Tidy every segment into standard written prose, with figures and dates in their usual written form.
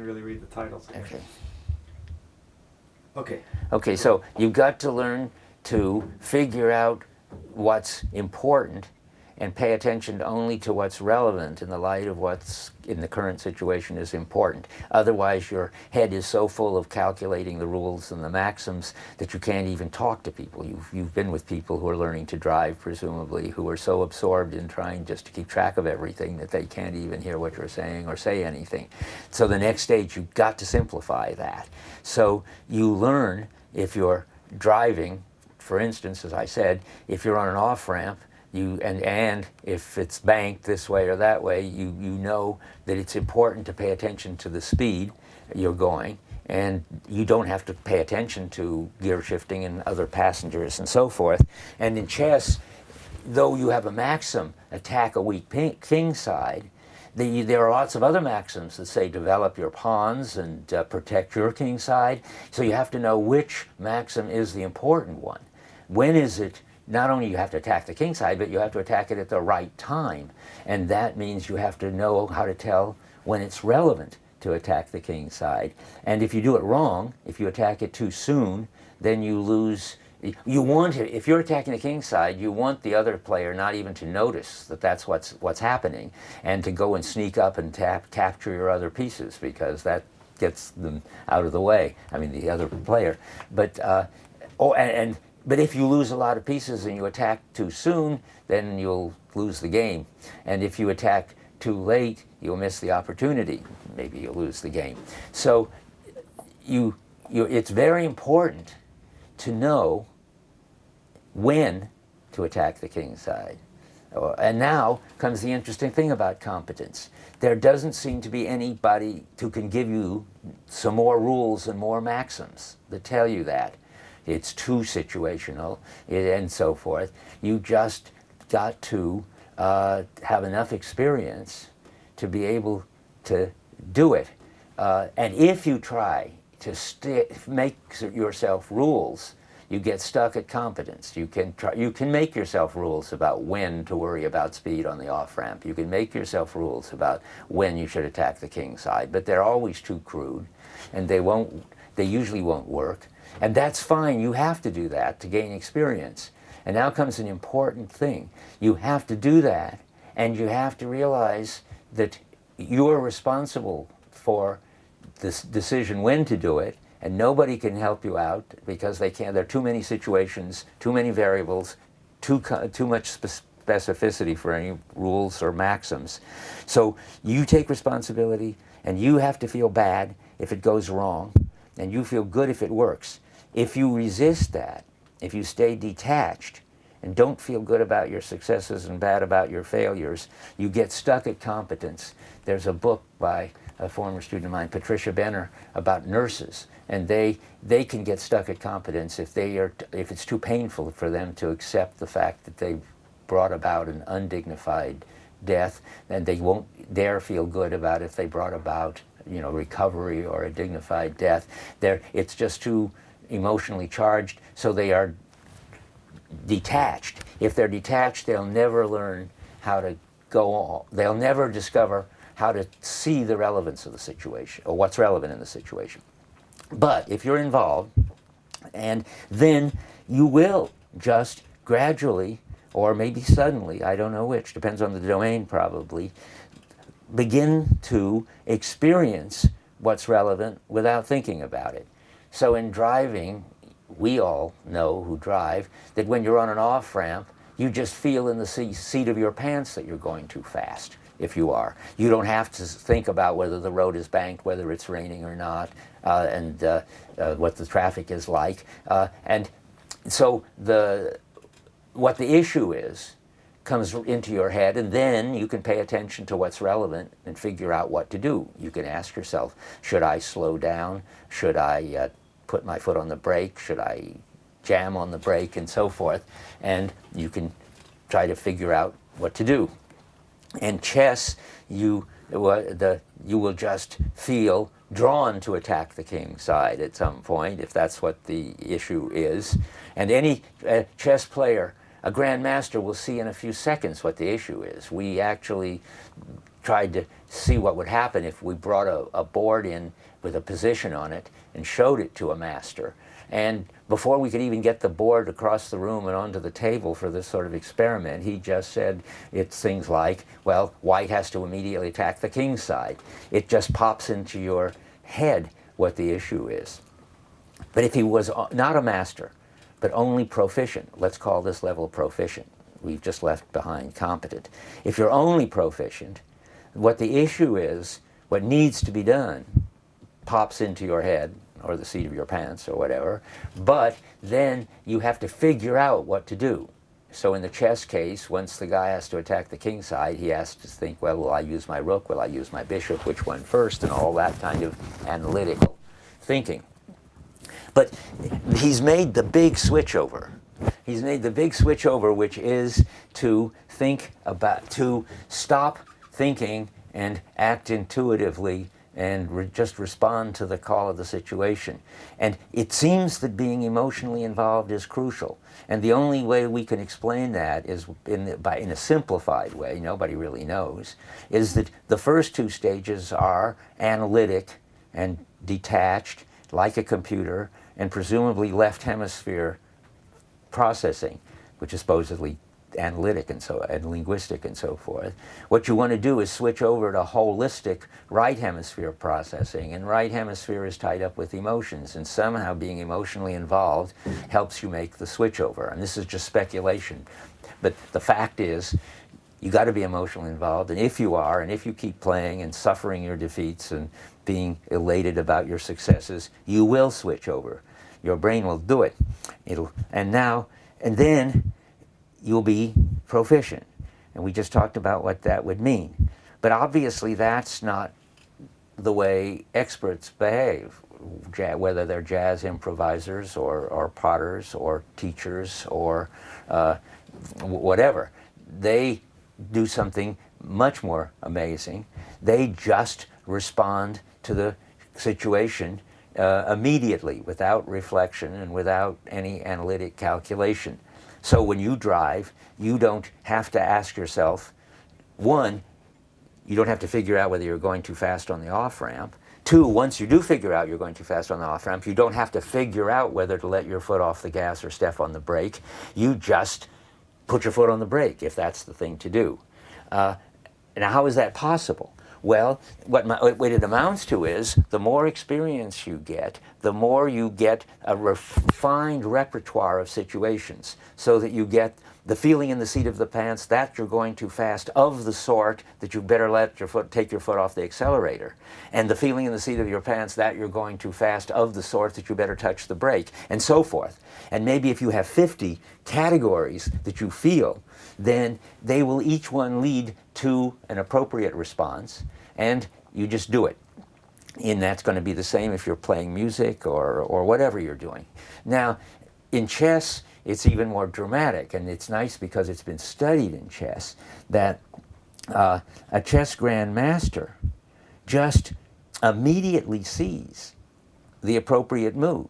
Really read the titles. Okay. Okay. Okay, so you've got to learn to figure out what's important and pay attention only to what's relevant in the light of what's in the current situation is important. Otherwise, your head is so full of calculating the rules and the maxims that you can't even talk to people. You've been with people who are learning to drive, presumably, who are so absorbed in trying just to keep track of everything that they can't even hear what you're saying or say anything. So the next stage, you've got to simplify that. So you learn, if you're driving, for instance, as I said, if you're on an off-ramp, and if it's banked this way or that way, you know that it's important to pay attention to the speed you're going, and you don't have to pay attention to gear shifting and other passengers and so forth. And in chess, though you have a maxim, attack a weak king side, there are lots of other maxims that say develop your pawns and protect your king side. So you have to know which maxim is the important one. When is it? Not only you have to attack the king side, but you have to attack it at the right time. And that means you have to know how to tell when it's relevant to attack the king side. And if you do it wrong, if you attack it too soon, then you lose. You want it, if you're attacking the king side, you want the other player not even to notice that that's what's happening, and to go and sneak up and capture your other pieces, because that gets them out of the way. I mean, the other player. But But if you lose a lot of pieces and you attack too soon, then you'll lose the game. And if you attack too late, you'll miss the opportunity. Maybe you'll lose the game. So it's very important to know when to attack the king side. And now comes the interesting thing about competence. There doesn't seem to be anybody who can give you some more rules and more maxims that tell you that. It's too situational, and so forth. You just got to have enough experience to be able to do it. And if you try to make yourself rules, you get stuck at competence. You can make yourself rules about when to worry about speed on the off-ramp. You can make yourself rules about when you should attack the king side, but they're always too crude, and they usually won't work. And that's fine. You have to do that to gain experience. And now comes an important thing. You have to do that, and you have to realize that you're responsible for this decision when to do it, and nobody can help you out because they can't. There are too many situations, too many variables, too much specificity for any rules or maxims. So you take responsibility, and you have to feel bad if it goes wrong, and you feel good if it works. If you resist that, if you stay detached and don't feel good about your successes and bad about your failures, you get stuck at competence. There's a book by a former student of mine, Patricia Benner, about nurses, and they can get stuck at competence if it's too painful for them to accept the fact that they brought about an undignified death, and they won't dare feel good about if they brought about recovery or a dignified death. It's just too emotionally charged, so they are detached. If they're detached, they'll never learn how to go on. They'll never discover how to see the relevance of the situation, or what's relevant in the situation. But if you're involved, and then you will just gradually, or maybe suddenly, I don't know which, depends on the domain probably, begin to experience what's relevant without thinking about it. So in driving, we all know who drive that when you're on an off-ramp, you just feel in the seat of your pants that you're going too fast, if you are. You don't have to think about whether the road is banked, whether it's raining or not, and what the traffic is like. And so what the issue is comes into your head, and then you can pay attention to what's relevant and figure out what to do. You can ask yourself, should I slow down? Should I put my foot on the brake? Should I jam on the brake? And so forth. And you can try to figure out what to do. And chess, you will just feel drawn to attack the king side at some point, if that's what the issue is. And any chess player, a grandmaster, will see in a few seconds what the issue is. We actually tried to see what would happen if we brought a board in with a position on it and showed it to a master. And before we could even get the board across the room and onto the table for this sort of experiment, he just said it's things like, well, white has to immediately attack the king's side. It just pops into your head what the issue is. But if he was not a master, but only proficient, let's call this level proficient. We've just left behind competent. If you're only proficient, what the issue is, what needs to be done, pops into your head, or the seat of your pants, or whatever, but then you have to figure out what to do. So in the chess case, once the guy has to attack the king's side, he has to think, well, will I use my rook, will I use my bishop, which one first, and all that kind of analytical thinking. But he's made the big switch over. He's made the big switch over, which is to to stop thinking and act intuitively and just respond to the call of the situation. And it seems that being emotionally involved is crucial. And the only way we can explain that is in a simplified way, nobody really knows, is that the first two stages are analytic and detached, like a computer, and presumably left hemisphere processing, which is supposedly analytic and linguistic and so forth. What you want to do is switch over to holistic right hemisphere processing, and right hemisphere is tied up with emotions, and somehow being emotionally involved helps you make the switch over. And this is just speculation, but the fact is you got to be emotionally involved, and if you are, and if you keep playing and suffering your defeats and being elated about your successes, you will switch over. Your brain will do it. And then you'll be proficient. And we just talked about what that would mean. But obviously that's not the way experts behave, whether they're jazz improvisers or potters or teachers or whatever. They do something much more amazing. They just respond to the situation immediately, without reflection and without any analytic calculation. So when you drive, you don't have to ask yourself, one, you don't have to figure out whether you're going too fast on the off-ramp. Two, once you do figure out you're going too fast on the off-ramp, you don't have to figure out whether to let your foot off the gas or step on the brake. You just put your foot on the brake, if that's the thing to do. Now, how is that possible? Well, what it amounts to is the more experience you get, the more you get a refined repertoire of situations, so that you get the feeling in the seat of the pants that you're going too fast, of the sort that you better take your foot off the accelerator, and the feeling in the seat of your pants that you're going too fast, of the sort that you better touch the brake, and so forth. And maybe if you have 50 categories that you feel, then they will each one lead to an appropriate response, and you just do it. And that's going to be the same if you're playing music or whatever you're doing. Now, in chess, it's even more dramatic, and it's nice because it's been studied in chess that a chess grandmaster just immediately sees the appropriate move.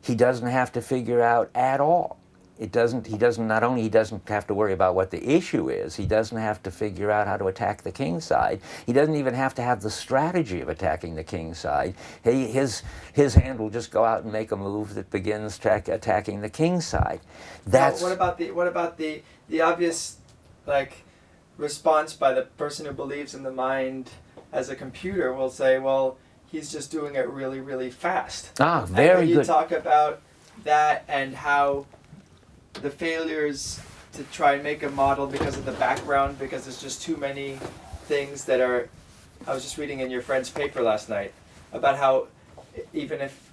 He doesn't have to figure out at all. He doesn't have to worry about what the issue is, he doesn't have to figure out how to attack the king's side. He doesn't even have to have the strategy of attacking the king's side. His hand will just go out and make a move that begins attacking the king's side. That's what about the obvious response by the person who believes in the mind as a computer will say, well, he's just doing it really, really fast. Very good. You talk about that and how the failures to try and make a model because of the background, because there's just too many things that are... I was just reading in your friend's paper last night about how even if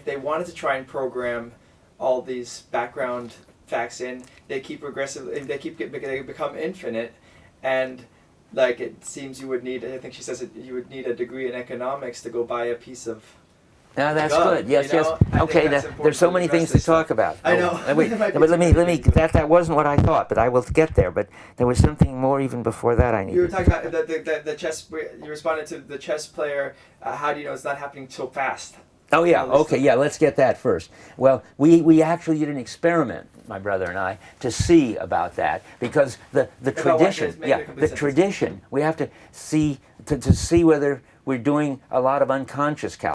they wanted to try and program all these background facts in, they become infinite, and it seems you would need, I think she says you would need a degree in economics to go buy a piece of... No, that's good. Yes, yes. Okay, there's so many things to talk about. I know. Wait, but let me. That wasn't what I thought, but I will get there. But there was something more even before that I needed. You were talking about the chess. You responded to the chess player. How do you know it's not happening so fast? Oh yeah, all this okay, stuff. yeah, let's get that first. Well, we actually did an experiment, my brother and I, to see about that, because the About what? tradition, Just make yeah, a complete the sentence. tradition, we have to see whether we're doing a lot of unconscious calculation.